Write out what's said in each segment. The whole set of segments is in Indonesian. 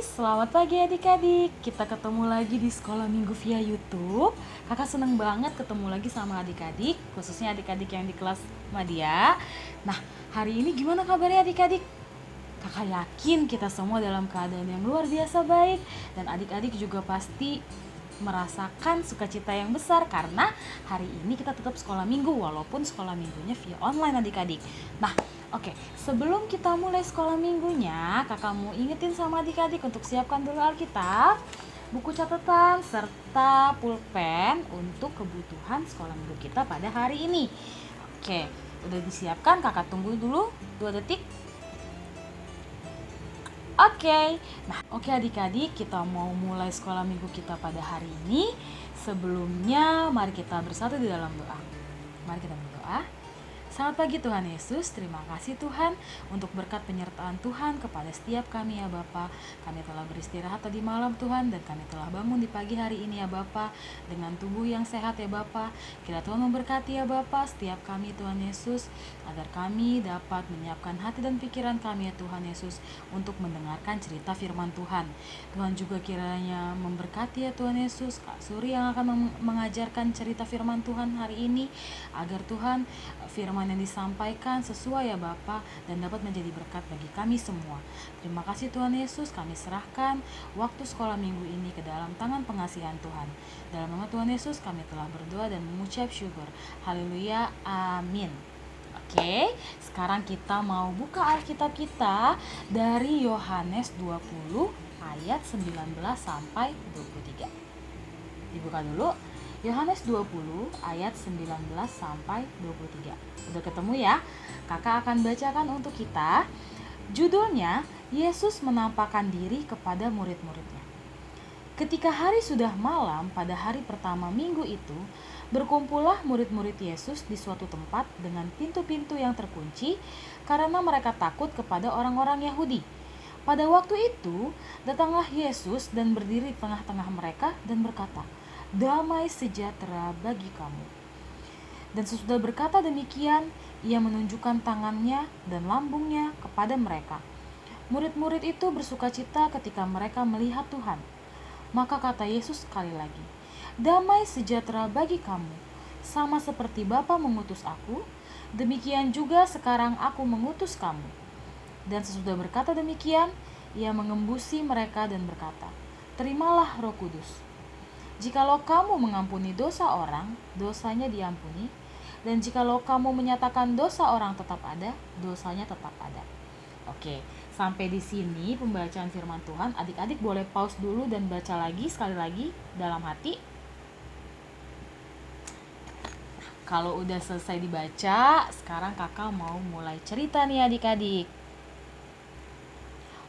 Selamat pagi adik-adik. Kita ketemu lagi di Sekolah Minggu via YouTube. Kakak seneng banget ketemu lagi sama adik-adik, khususnya adik-adik yang di kelas Madya. Nah, hari ini gimana kabarnya adik-adik? Kakak yakin kita semua dalam keadaan yang luar biasa baik, dan adik-adik juga pasti merasakan sukacita yang besar karena hari ini kita tetap sekolah minggu walaupun sekolah minggunya via online adik-adik. Nah, oke, sebelum kita mulai sekolah minggunya, kakak mau ingetin sama adik-adik untuk siapkan dulu Alkitab, buku catatan, serta pulpen untuk kebutuhan sekolah minggu kita pada hari ini. Oke, udah disiapkan? Kakak tunggu dulu 2 detik. Oke adik-adik, kita mau mulai sekolah minggu kita pada hari ini. Sebelumnya mari kita bersatu di dalam doa. Mari kita berdoa. Selamat pagi Tuhan Yesus, terima kasih Tuhan untuk berkat penyertaan Tuhan kepada setiap kami ya Bapa. Kami telah beristirahat tadi malam Tuhan, dan kami telah bangun di pagi hari ini ya Bapa dengan tubuh yang sehat ya Bapa. Kiranya Tuhan memberkati ya Bapa setiap kami Tuhan Yesus, agar kami dapat menyiapkan hati dan pikiran kami ya Tuhan Yesus untuk mendengarkan cerita firman Tuhan. Tuhan juga kiranya memberkati ya Tuhan Yesus Kak Suri yang akan mengajarkan cerita firman Tuhan hari ini, agar Tuhan firman yang disampaikan sesuai ya Bapa dan dapat menjadi berkat bagi kami semua. Terima kasih Tuhan Yesus, kami serahkan waktu sekolah minggu ini ke dalam tangan pengasihan Tuhan. Dalam nama Tuhan Yesus kami telah berdoa dan mengucap syukur. Haleluya, amin. Oke, sekarang kita mau buka Alkitab kita dari Yohanes 20 ayat 19 sampai 23. Dibuka dulu. Yohanes 20 ayat 19 sampai 23. Udah ketemu ya? Kakak akan bacakan untuk kita. Judulnya, Yesus menampakkan diri kepada murid-muridnya. Ketika hari sudah malam pada hari pertama minggu itu, berkumpullah murid-murid Yesus di suatu tempat dengan pintu-pintu yang terkunci karena mereka takut kepada orang-orang Yahudi. Pada waktu itu, datanglah Yesus dan berdiri di tengah-tengah mereka dan berkata, "Damai sejahtera bagi kamu." Dan sesudah berkata demikian, ia menunjukkan tangannya dan lambungnya kepada mereka. Murid-murid itu bersukacita ketika mereka melihat Tuhan. Maka kata Yesus sekali lagi, "Damai sejahtera bagi kamu. Sama seperti Bapa mengutus aku, demikian juga sekarang aku mengutus kamu." Dan sesudah berkata demikian, ia mengembusi mereka dan berkata, "Terimalah Roh Kudus. Jikalau kamu mengampuni dosa orang, dosanya diampuni. Dan jikalau kamu menyatakan dosa orang tetap ada, dosanya tetap ada." Oke, sampai di sini pembacaan firman Tuhan. Adik-adik boleh pause dulu dan baca lagi sekali lagi dalam hati. Kalau udah selesai dibaca, sekarang kakak mau mulai cerita nih adik-adik.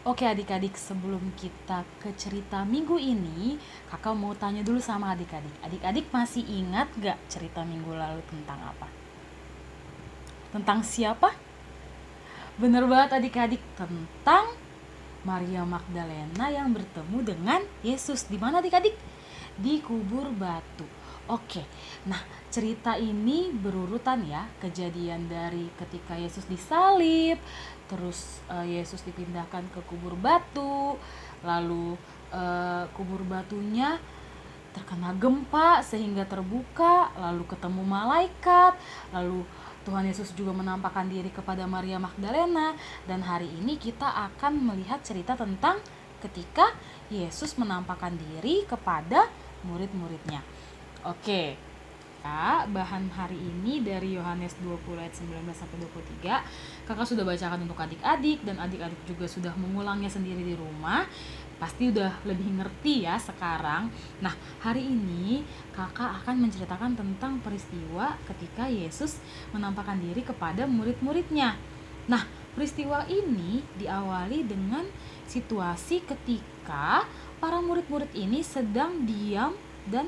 Oke adik-adik, sebelum kita ke cerita minggu ini, kakak mau tanya dulu sama adik-adik. Adik-adik masih ingat gak cerita minggu lalu tentang apa? Tentang siapa? Bener banget adik-adik, tentang Maria Magdalena yang bertemu dengan Yesus. Di mana adik-adik? Di kubur batu. Oke, nah cerita ini berurutan ya, kejadian dari ketika Yesus disalib, terus Yesus dipindahkan ke kubur batu, lalu kubur batunya terkena gempa sehingga terbuka, lalu ketemu malaikat, lalu Tuhan Yesus juga menampakkan diri kepada Maria Magdalena, dan hari ini kita akan melihat cerita tentang ketika Yesus menampakkan diri kepada murid-muridnya. Oke, bahan hari ini dari Yohanes 20 ayat 19 sampai 23. Kakak sudah bacakan untuk adik-adik, dan adik-adik juga sudah mengulangnya sendiri di rumah. Pasti udah lebih ngerti ya sekarang. Nah, hari ini kakak akan menceritakan tentang peristiwa ketika Yesus menampakkan diri kepada murid-muridnya. Nah, peristiwa ini diawali dengan situasi ketika para murid-murid ini sedang diam dan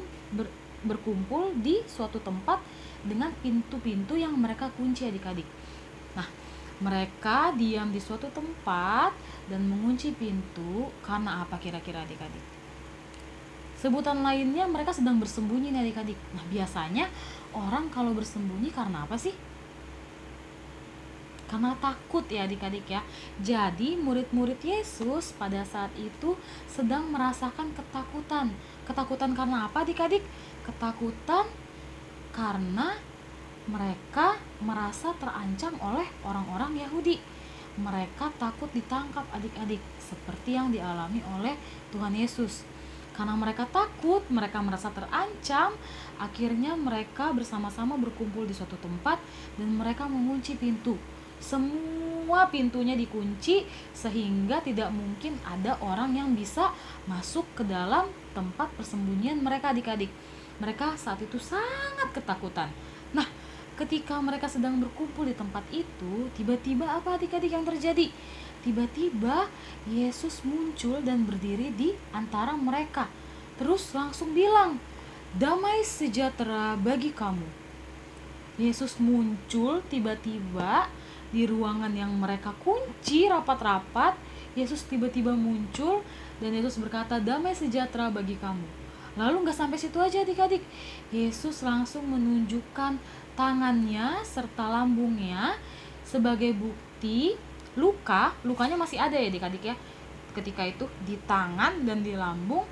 berkumpul di suatu tempat dengan pintu-pintu yang mereka kunci adik-adik. Nah, mereka diam di suatu tempat dan mengunci pintu karena apa kira-kira adik-adik? Sebutan lainnya mereka sedang bersembunyi nih adik-adik. Nah, biasanya orang kalau bersembunyi karena apa sih? karena takut ya adik-adik ya. Jadi murid-murid Yesus pada saat itu sedang merasakan ketakutan. Ketakutan karena apa adik-adik? Ketakutan karena mereka merasa terancam oleh orang-orang Yahudi. Mereka takut ditangkap adik-adik, seperti yang dialami oleh Tuhan Yesus. Karena mereka takut, mereka merasa terancam, akhirnya mereka bersama-sama berkumpul di suatu tempat dan mereka mengunci pintu. Semua pintunya dikunci sehingga tidak mungkin ada orang yang bisa masuk ke dalam tempat persembunyian mereka adik-adik. Mereka saat itu sangat ketakutan. Nah, ketika mereka sedang berkumpul di tempat itu, tiba-tiba apa adik-adik yang terjadi? Tiba-tiba Yesus muncul dan berdiri di antara mereka. Terus langsung bilang, "Damai sejahtera bagi kamu." Yesus muncul tiba-tiba di ruangan yang mereka kunci rapat-rapat. Yesus tiba-tiba muncul dan Yesus berkata, "Damai sejahtera bagi kamu." Lalu gak sampai situ aja adik-adik. Yesus langsung menunjukkan tangannya serta lambungnya sebagai bukti lukanya masih ada ya adik-adik ya. Ketika itu di tangan dan di lambung,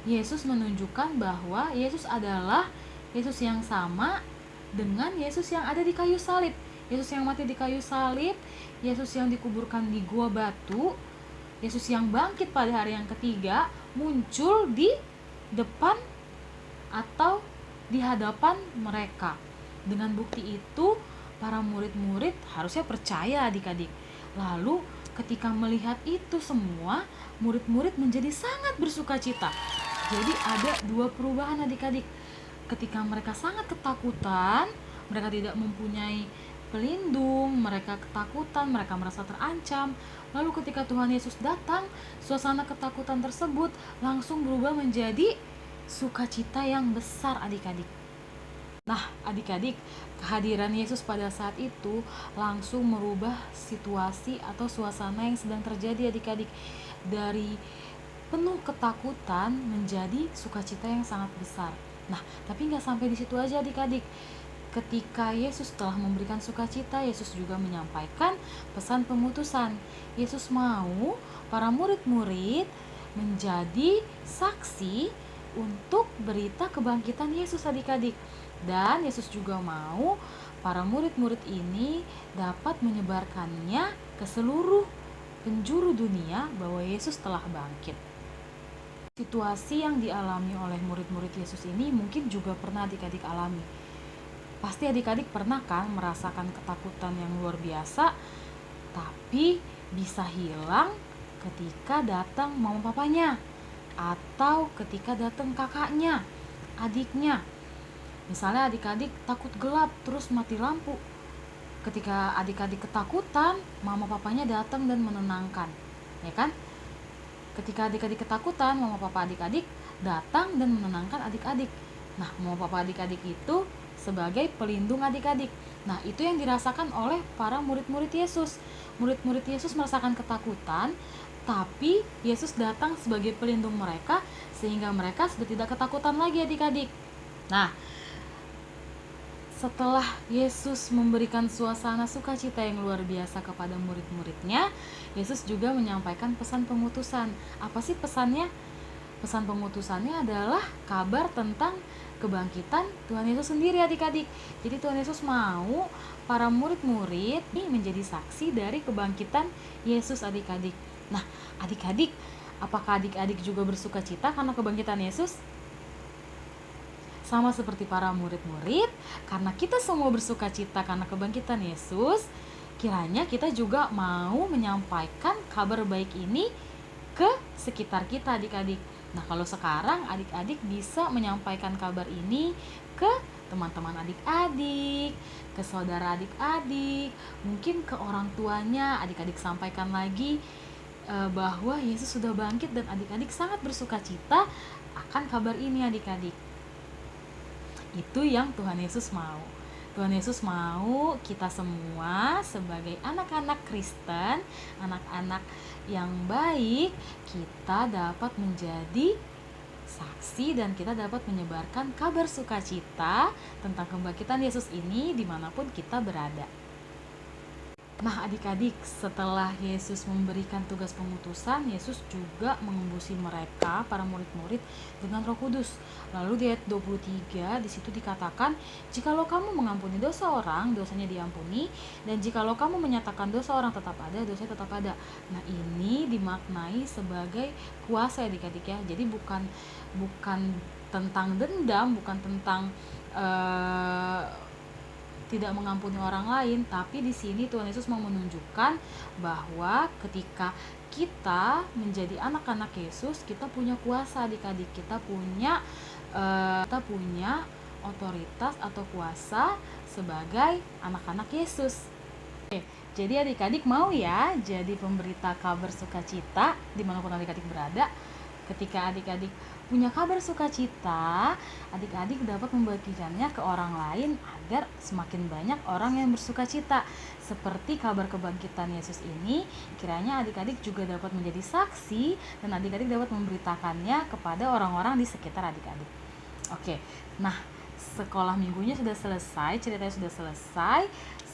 Yesus menunjukkan bahwa Yesus adalah Yesus yang sama dengan Yesus yang ada di kayu salib. Yesus yang mati di kayu salib, Yesus yang dikuburkan di gua batu, Yesus yang bangkit pada hari yang ketiga muncul di depan atau di hadapan mereka. Dengan bukti itu, para murid-murid harusnya percaya adik-adik. Lalu ketika melihat itu semua, murid-murid menjadi sangat bersukacita. Jadi ada dua perubahan adik-adik. Ketika mereka sangat ketakutan, mereka tidak mempunyai pelindung, mereka ketakutan, mereka merasa terancam. Lalu ketika Tuhan Yesus datang, suasana ketakutan tersebut langsung berubah menjadi sukacita yang besar adik-adik. Nah adik-adik, kehadiran Yesus pada saat itu langsung merubah situasi atau suasana yang sedang terjadi adik-adik. Dari penuh ketakutan menjadi sukacita yang sangat besar. Nah tapi gak sampai di situ aja adik-adik. Ketika Yesus telah memberikan sukacita, Yesus juga menyampaikan pesan pemutusan. Yesus mau para murid-murid menjadi saksi untuk berita kebangkitan Yesus adik-adik. Dan Yesus juga mau para murid-murid ini dapat menyebarkannya ke seluruh penjuru dunia bahwa Yesus telah bangkit. Situasi yang dialami oleh murid-murid Yesus ini mungkin juga pernah adik-adik alami. Pasti adik-adik pernah kan merasakan ketakutan yang luar biasa, tapi bisa hilang ketika datang mama papanya, atau ketika datang kakaknya, adiknya. Misalnya adik-adik takut gelap terus mati lampu. Ketika adik-adik ketakutan, mama papanya datang dan menenangkan, ya kan? Ketika adik-adik ketakutan, mama papa adik-adik datang dan menenangkan adik-adik. Nah, mama papa adik-adik itu sebagai pelindung adik-adik. Nah, itu yang dirasakan oleh para murid-murid Yesus. Murid-murid Yesus merasakan ketakutan, tapi Yesus datang sebagai pelindung mereka sehingga mereka sudah tidak ketakutan lagi adik-adik. Nah, setelah Yesus memberikan suasana sukacita yang luar biasa kepada murid-muridnya, Yesus juga menyampaikan pesan pemutusan. Apa sih pesannya? Pesan pemutusannya adalah kabar tentang kebangkitan Tuhan Yesus sendiri adik-adik. Jadi Tuhan Yesus mau para murid-murid ini menjadi saksi dari kebangkitan Yesus adik-adik. Nah adik-adik, apakah adik-adik juga bersukacita karena kebangkitan Yesus? Sama seperti para murid-murid, karena kita semua bersukacita karena kebangkitan Yesus, kiranya kita juga mau menyampaikan kabar baik ini ke sekitar kita adik-adik. Nah kalau sekarang adik-adik bisa menyampaikan kabar ini ke teman-teman adik-adik, ke saudara adik-adik, mungkin ke orang tuanya. Adik-adik sampaikan lagi bahwa Yesus sudah bangkit dan adik-adik sangat bersukacita akan kabar ini adik-adik. Itu yang Tuhan Yesus mau. Tuhan Yesus mau kita semua sebagai anak-anak Kristen, anak-anak yang baik, kita dapat menjadi saksi dan kita dapat menyebarkan kabar sukacita tentang kebangkitan Yesus ini dimanapun kita berada. Nah, adik-adik, setelah Yesus memberikan tugas pengutusan, Yesus juga mengembusi mereka, para murid-murid, dengan Roh Kudus. Lalu di ayat 23, di situ dikatakan, "Jikalau kamu mengampuni dosa orang, dosanya diampuni, dan jikalau kamu menyatakan dosa orang tetap ada, dosanya tetap ada." Nah, ini dimaknai sebagai kuasa, adik-adik ya. Jadi bukan tentang dendam, bukan tentang tidak mengampuni orang lain, tapi di sini Tuhan Yesus mau menunjukkan bahwa ketika kita menjadi anak-anak Yesus, kita punya kuasa, adik-adik. Kita punya otoritas atau kuasa sebagai anak-anak Yesus. Oke, jadi adik-adik mau ya jadi pemberita kabar sukacita dimanapun adik-adik berada. Ketika adik-adik punya kabar sukacita, adik-adik dapat membagikannya ke orang lain agar semakin banyak orang yang bersukacita. Seperti kabar kebangkitan Yesus ini, kiranya adik-adik juga dapat menjadi saksi dan adik-adik dapat memberitakannya kepada orang-orang di sekitar adik-adik. Oke, nah sekolah minggunya sudah selesai, ceritanya sudah selesai.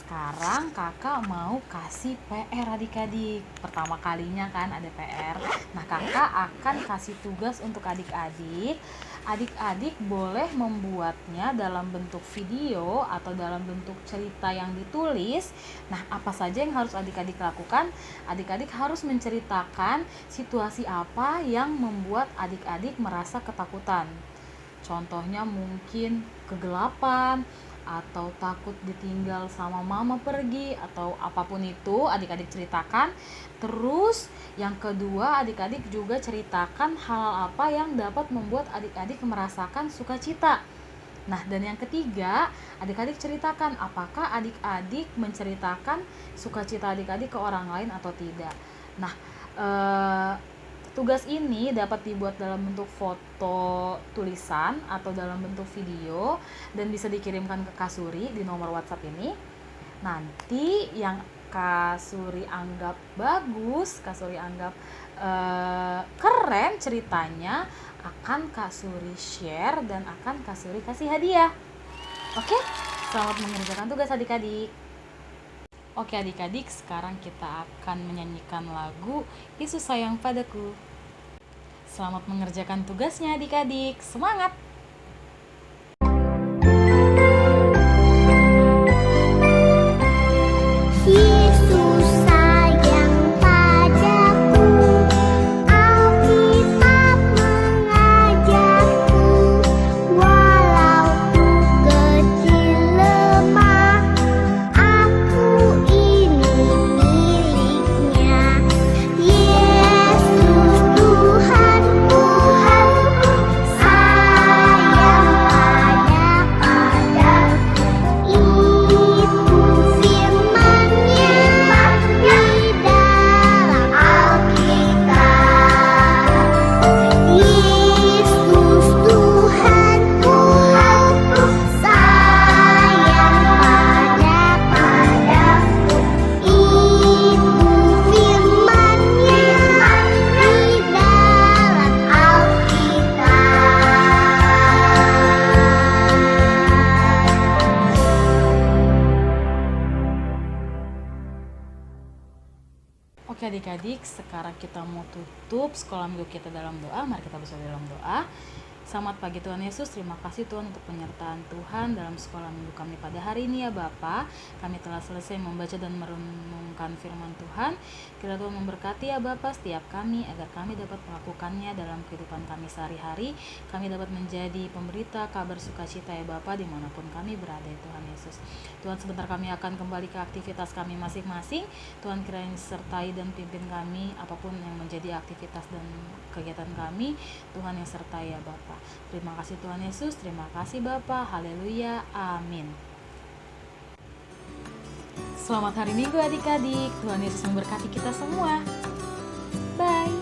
Sekarang kakak mau kasih PR adik-adik. Pertama kalinya kan ada PR. Nah, kakak akan kasih tugas untuk adik-adik. Adik-adik boleh membuatnya dalam bentuk video atau dalam bentuk cerita yang ditulis. Nah, apa saja yang harus adik-adik lakukan? Adik-adik harus menceritakan situasi apa yang membuat adik-adik merasa ketakutan. Contohnya mungkin kegelapan, atau takut ditinggal sama mama pergi, atau apapun itu adik-adik ceritakan. Terus yang kedua, adik-adik juga ceritakan hal apa yang dapat membuat adik-adik merasakan sukacita. Nah, dan yang ketiga, adik-adik ceritakan apakah adik-adik menceritakan sukacita adik-adik ke orang lain atau tidak. Nah, tugas ini dapat dibuat dalam bentuk foto tulisan atau dalam bentuk video dan bisa dikirimkan ke Kak Suri di nomor WhatsApp ini. Nanti yang Kak Suri anggap bagus, Kak Suri anggap keren ceritanya, akan Kak Suri share dan akan Kak Suri kasih hadiah. Oke, selamat mengerjakan tugas adik-adik. Oke adik-adik, sekarang kita akan menyanyikan lagu Yesus Sayang Padaku. Selamat mengerjakan tugasnya adik-adik, semangat! Oke adik-adik, sekarang kita mau tutup sekolah minggu kita dalam doa. Mari kita bersama dalam doa. Selamat pagi Tuhan Yesus, terima kasih Tuhan untuk penyertaan Tuhan dalam sekolah minggu kami pada hari ini ya Bapa. Kami telah selesai membaca dan merenungkan firman Tuhan. Kiranya Tuhan memberkati ya Bapa setiap kami agar kami dapat melakukannya dalam kehidupan kami sehari-hari. Kami dapat menjadi pemberita kabar sukacita ya Bapa dimanapun kami berada ya Tuhan Yesus. Tuhan, sebentar kami akan kembali ke aktivitas kami masing-masing. Tuhan kiranya sertai dan pimpin kami apapun yang menjadi aktivitas dan kegiatan kami. Tuhan yang sertai ya Bapa. Terima kasih Tuhan Yesus, terima kasih Bapa. Haleluya, amin. Selamat hari Minggu adik-adik. Tuhan Yesus memberkati kita semua. Bye.